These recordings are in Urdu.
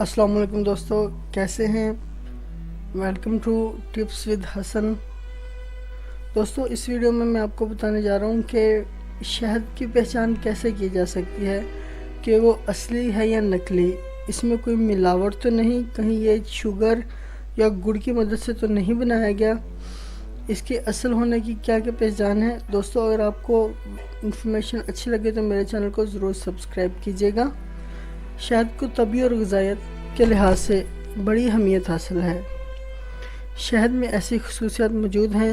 السلام علیکم دوستو، کیسے ہیں؟ ویلکم ٹو ٹپس ود حسن۔ دوستو، اس ویڈیو میں آپ کو بتانے جا رہا ہوں کہ شہد کی پہچان کیسے کی جا سکتی ہے کہ وہ اصلی ہے یا نکلی۔ اس میں کوئی ملاوٹ تو نہیں، کہیں یہ شوگر یا گڑ کی مدد سے تو نہیں بنایا گیا۔ اس کے اصل ہونے کی کیا پہچان ہے؟ دوستو، اگر آپ کو انفارمیشن اچھی لگے تو میرے چینل کو ضرور سبسکرائب کیجیے گا۔ شہد کو طبی اور غذائیت کے لحاظ سے بڑی اہمیت حاصل ہے۔ شہد میں ایسی خصوصیات موجود ہیں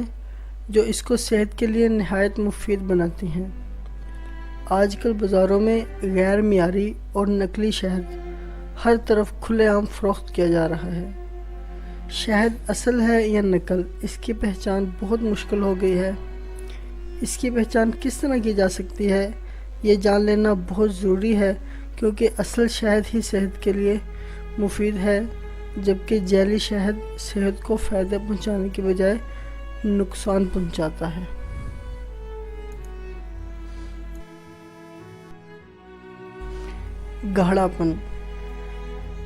جو اس کو صحت کے لیے نہایت مفید بناتی ہیں۔ آج کل بازاروں میں غیر معیاری اور نقلی شہد ہر طرف کھلے عام فروخت کیا جا رہا ہے۔ شہد اصل ہے یا نقل، اس کی پہچان بہت مشکل ہو گئی ہے۔ اس کی پہچان کس طرح کی جا سکتی ہے، یہ جان لینا بہت ضروری ہے، کیونکہ اصل شہد ہی صحت کے لیے مفید ہے، جبکہ جعلی شہد صحت کو فائدہ پہنچانے کی بجائے نقصان پہنچاتا ہے۔ گاڑھا پن۔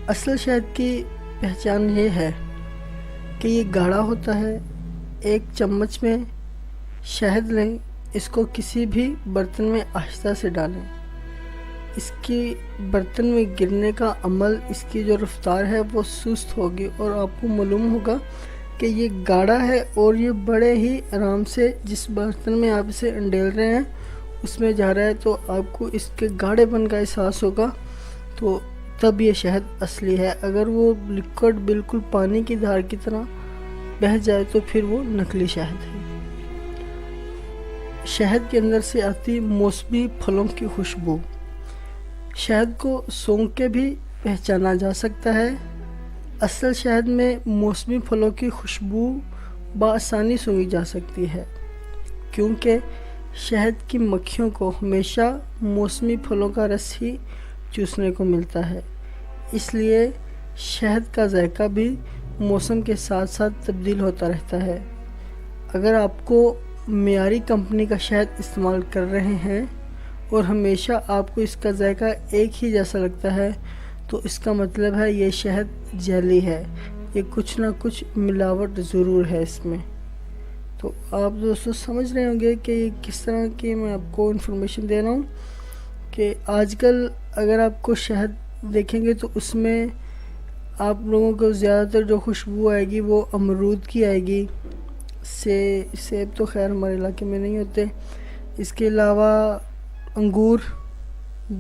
اصل شہد کی پہچان یہ ہے کہ یہ گاڑھا ہوتا ہے۔ ایک چمچ میں شہد لیں، اس کو کسی بھی برتن میں آہستہ سے ڈالیں۔ اس کی برتن میں گرنے کا عمل، اس کی جو رفتار ہے وہ سست ہوگی، اور آپ کو معلوم ہوگا کہ یہ گاڑھا ہے اور یہ بڑے ہی آرام سے جس برتن میں آپ اسے انڈیل رہے ہیں اس میں جا رہا ہے، تو آپ کو اس کے گاڑھے پن کا احساس ہوگا، تو تب یہ شہد اصلی ہے۔ اگر وہ لیکوڈ بالکل پانی کی دھار کی طرح بہہ جائے تو پھر وہ نکلی شہد ہے۔ شہد کے اندر سے آتی موسمی پھلوں کی خوشبو۔ شہد کو سونگھ کے بھی پہچانا جا سکتا ہے۔ اصل شہد میں موسمی پھلوں کی خوشبو بآسانی سونگھی جا سکتی ہے، کیونکہ شہد کی مکھیوں کو ہمیشہ موسمی پھلوں کا رس ہی چوسنے کو ملتا ہے۔ اس لیے شہد کا ذائقہ بھی موسم کے ساتھ ساتھ تبدیل ہوتا رہتا ہے۔ اگر آپ کو معیاری کمپنی کا شہد استعمال کر رہے ہیں اور ہمیشہ آپ کو اس کا ذائقہ ایک ہی جیسا لگتا ہے، تو اس کا مطلب ہے یہ شہد جعلی ہے، یہ کچھ نہ کچھ ملاوٹ ضرور ہے اس میں۔ تو آپ دوستو سمجھ رہے ہوں گے کہ یہ کس طرح کی میں آپ کو انفارمیشن دے رہا ہوں کہ آج کل اگر آپ کو شہد دیکھیں گے تو اس میں آپ لوگوں کو زیادہ تر جو خوشبو آئے گی وہ امرود کی آئے گی۔ سیب تو خیر ہمارے علاقے میں نہیں ہوتے۔ اس کے علاوہ انگور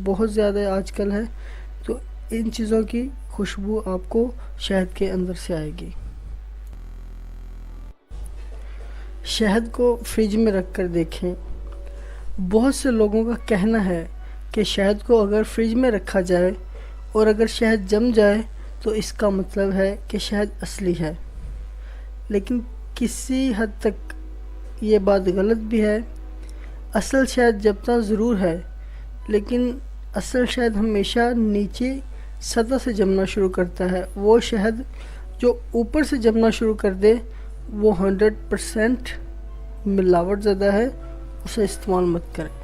بہت زیادہ آج کل ہے، تو ان چیزوں کی خوشبو آپ کو شہد کے اندر سے آئے گی۔ شہد کو فریج میں رکھ کر دیکھیں۔ بہت سے لوگوں کا کہنا ہے کہ شہد کو اگر فریج میں رکھا جائے اور اگر شہد جم جائے تو اس کا مطلب ہے کہ شہد اصلی ہے، لیکن کسی حد تک یہ بات غلط بھی ہے۔ اصل شہد جمتا ضرور ہے، لیکن اصل شہد ہمیشہ نیچے سطح سے جمنا شروع کرتا ہے۔ وہ شہد جو اوپر سے جمنا شروع کر دے وہ 100% ملاوٹ زدہ ہے، اسے استعمال مت کریں۔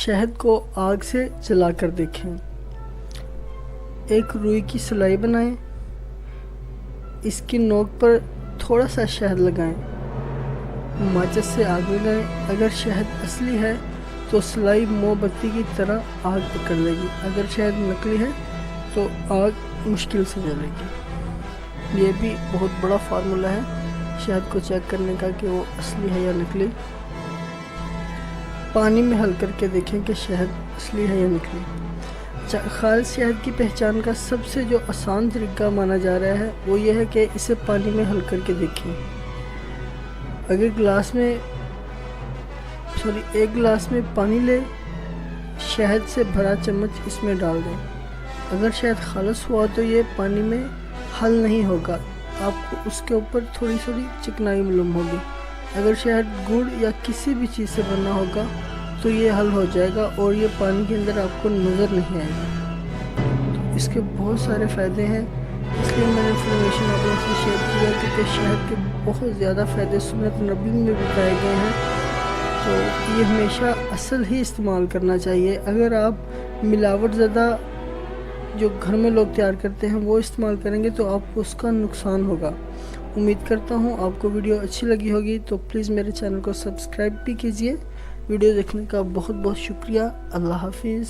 شہد کو آگ سے جلا کر دیکھیں۔ ایک روئی کی سلائی بنائیں، اس کی نوک پر تھوڑا سا شہد لگائیں، ماچس سے آگ لگائیں۔ اگر شہد اصلی ہے تو سلائی موم بتی کی طرح آگ پکڑ لے گی، اگر شہد نکلی ہے تو آگ مشکل سے جلے گی۔ یہ بھی بہت بڑا فارمولہ ہے شہد کو چیک کرنے کا کہ وہ اصلی ہے یا نکلی۔ پانی میں حل کر کے دیکھیں کہ شہد اصلی ہے یا نکلی۔ خالص شہد کی پہچان کا سب سے جو آسان طریقہ مانا جا رہا ہے وہ یہ ہے کہ اسے پانی میں حل کر کے دیکھیں۔ اگر ایک گلاس میں پانی لے، شہد سے بھرا چمچ اس میں ڈال دیں۔ اگر شہد خالص ہوا تو یہ پانی میں حل نہیں ہوگا، آپ کو اس کے اوپر تھوڑی چکنائی معلوم ہوگی۔ اگر شہد گڑ یا کسی بھی چیز سے بنا ہوگا تو یہ حل ہو جائے گا اور یہ پانی کے اندر آپ کو نظر نہیں آئے گا۔ تو اس کے بہت سارے فائدے ہیں، اس لیے میں نے انفارمیشن آپ لوگوں سے شیئر کیا، کیونکہ شہد کے بہت زیادہ فائدے سنت نبی میں بتائے گئے ہیں، تو یہ ہمیشہ اصل ہی استعمال کرنا چاہیے۔ اگر آپ ملاوٹ زدہ جو گھر میں لوگ تیار کرتے ہیں وہ استعمال کریں گے تو آپ کو اس کا نقصان ہوگا۔ امید کرتا ہوں آپ کو ویڈیو اچھی لگی ہوگی، تو پلیز میرے چینل کو سبسکرائب بھی کیجئے۔ ویڈیو دیکھنے کا بہت بہت شکریہ۔ اللہ حافظ۔